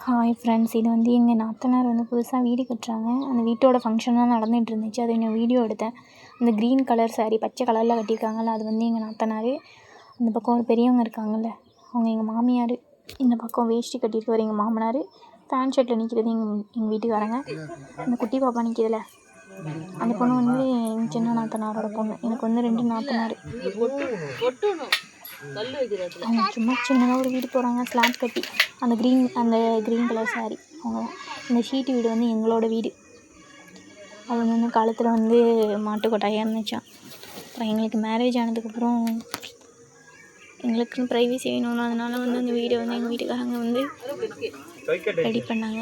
Hi friends, இது வந்து எங்கள் நாத்தனார் வந்து புதுசாக வீடு கட்டுறாங்க. அந்த வீட்டோட ஃபங்க்ஷன்லாம் நடந்துகிட்டு இருந்துச்சு. அதை நான் வீடியோ எடுத்தேன். அந்த க்ரீன் கலர் சாரீ பச்சை கலரில் கட்டியிருக்காங்கல்ல, அது வந்து எங்கள் நாத்தனார். அந்த பக்கம் ஒரு பெரியவங்க இருக்காங்கல்ல, அவங்க எங்கள் மாமியார். இந்த பக்கம் வேஷ்டி கட்டியிருக்கவர் எங்கள் மாமனார். ஃபேன் ஷர்ட்டில் நிற்கிறது எங்கள் வீட்டுக்காரங்க. அந்த குட்டி பாப்பா நிற்கிதுல, அந்த பொண்ணு வந்து எங்கள் சின்ன நாத்தனாரோட பொண்ணு. எனக்கு வந்து 2 நாத்தனார். அவங்க சும்மா சின்னதாக ஒரு வீடு போகிறாங்க, ஸ்லாப் கட்டி. அந்த க்ரீன் கலர் சாரீ அவங்க தான். இந்த ஷீட்டு வீடு வந்து எங்களோட வீடு. அது வந்து காலத்தில் வந்து மாட்டு கொட்டாயாக இருந்துச்சான். அப்புறம் எங்களுக்கு மேரேஜ் ஆனதுக்கப்புறம் எங்களுக்குன்னு ப்ரைவசி வேணும்னு அதனால் வந்து அந்த வீடை வந்து எங்கள் வீட்டுக்காரங்க வந்து ரெடி பண்ணாங்க.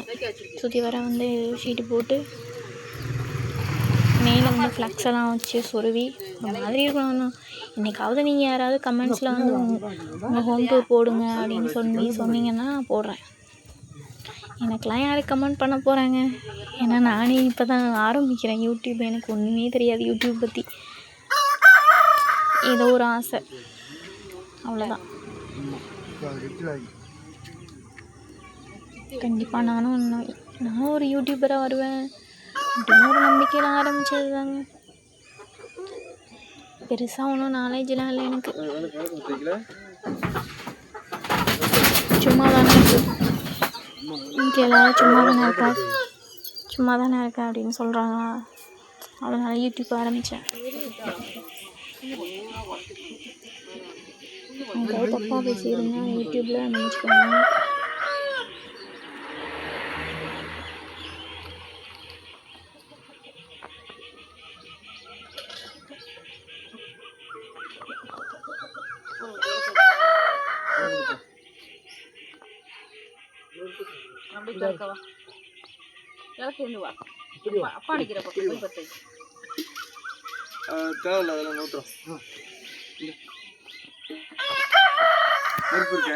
சுற்றி வர வந்து ஷீட்டு போட்டு மேலே வந்து ஃப்ளக்ஸ் எல்லாம் வச்சு சொருவி ஒரு மாதிரி இருக்கணும். இன்றைக்காவது நீங்கள் யாராவது கமெண்ட்ஸில் வந்து உங்கள் ஹோம் டூர் போடுங்க அப்படின்னு சொன்னீங்கன்னா நான் போடுறேன். எனக்கெலாம் யார் கமெண்ட் பண்ண போகிறாங்க? ஏன்னா நானே இப்போ தான் ஆரம்பிக்கிறேன் யூடியூப். எனக்கு ஒன்றுமே தெரியாது யூடியூப் பற்றி. ஏதோ ஒரு ஆசை, அவ்வளோதான். கண்டிப்பாக நானும் ஒரு யூடியூபராக வருவேன் அப்படின்னு ஒரு நம்பிக்கையில் ஆரம்பித்தது தாங்க. பெருசாக ஒன்றும் நாலேஜெலாம் இல்லை எனக்கு. சும்மா தானே வீட்டில் எல்லோரும் சும்மா தானே இருக்கேன் அப்படின்னு சொல்கிறாங்களா, அதனால யூடியூப் ஆரம்பித்தேன். அவங்க தப்பாக பேசியிருந்தேன் யூடியூப்பில் நினச்சிக்கோங்க.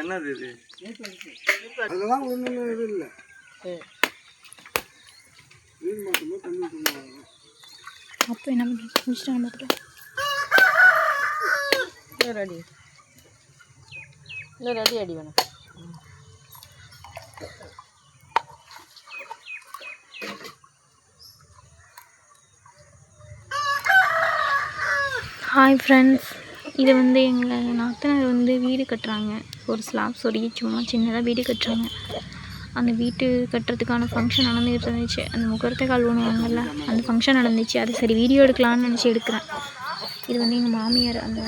என்னது இது? அதெல்லாம் ஒன்றும் இது இல்லை. அப்போ என்ன பண்ணி ரெடி அடி வேணும். ஹாய் ஃப்ரெண்ட்ஸ், இது வந்து எங்கள் நாத்தனார் வந்து வீடு கட்டுறாங்க. ஒரு ஸ்லாப் சொருகி சும்மா சின்னதாக வீடு கட்டுறாங்க. அந்த வீட்டு கட்டுறதுக்கான ஃபங்க்ஷன் நடந்துகிட்டு இருந்துச்சு. அந்த முகூர்த்த கால் ஊனுவாங்கல்ல, அந்த ஃபங்க்ஷன் நடந்துச்சு. அது சரி வீடியோ எடுக்கலான்னு நினச்சி எடுக்கிறேன். இது வந்து எங்கள் மாமியார், அந்த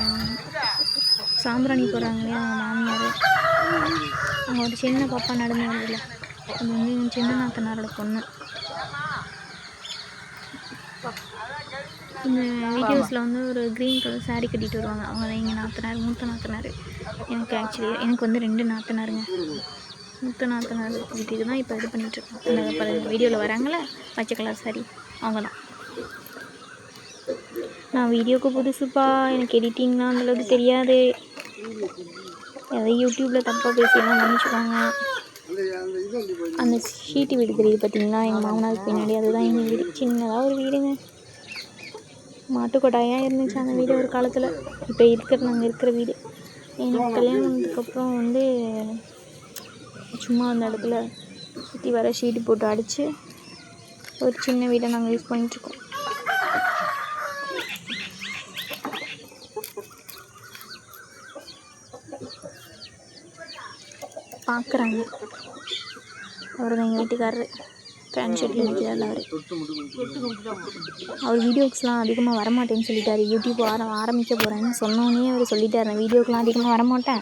சாம்பிராணி போடுறாங்க இல்லையா, அவங்க மாமியார். அவங்க ஒரு சின்ன பாப்பா நடந்து வந்ததில்ல, அது வந்து எங்கள் சின்ன நாத்தனாரோட பொண்ணு. இந்த வீடியோஸில் வந்து ஒரு க்ரீன் கலர் சாரீ கட்டிட்டு வருவாங்க. அவங்க தான் எங்கள் நாத்தனார், மூத்த நாத்தனார். எனக்கு வந்து 2 நாத்தனாருங்க. மூத்த நாத்தனார் வீட்டுக்கு தான் இப்போ இது பண்ணிகிட்ருக்கோம். அந்த வீடியோவில் வராங்களே பச்சை கலர் சாரீ, அவங்க தான். நான் வீடியோவுக்கு புதுசுப்பா, எனக்கு எடிட்டிங்லாம் அந்தளவுக்கு தெரியாது. எதாவது யூடியூப்பில் தப்பாக பேசியெல்லாம் மன்னிச்சுக்கோங்க. அந்த ஷீட்டு வீடு தெரியுது பார்த்தீங்களா, எங்கள் மாமனாருக்கு பின்னாடி, அதுதான் எங்கள் வீடு. சின்னதாக ஒரு வீடுங்க, மாட்டுக்கொட்டாயாக இருந்துச்சு அந்த வீடு ஒரு காலத்தில். இப்போ நாங்கள் இருக்கிற வீடு. எனக்கு கல்யாணம் பண்ணதுக்கப்புறம் வந்து சும்மா அந்த இடத்துல சுற்றி வர ஷீட்டு போட்டு அடித்து ஒரு சின்ன வீடை நாங்கள் யூஸ் பண்ணிகிட்ருக்கோம். பார்க்குறாங்க, அவர் தான் எங்கள் வீட்டுக்காரரு. ஃபேன் ஷர்ட்டில் நிற்கிறார் அவர் வீடியோஸ்லாம் அதிகமாக வரமாட்டேன்னு சொல்லிட்டார். யூடியூப் ஆரம்பிக்க போகிறேன்னு சொன்னோன்னே அவர் சொல்லிட்டார், நான் வீடியோக்கெலாம் அதிகமாக வரமாட்டேன்.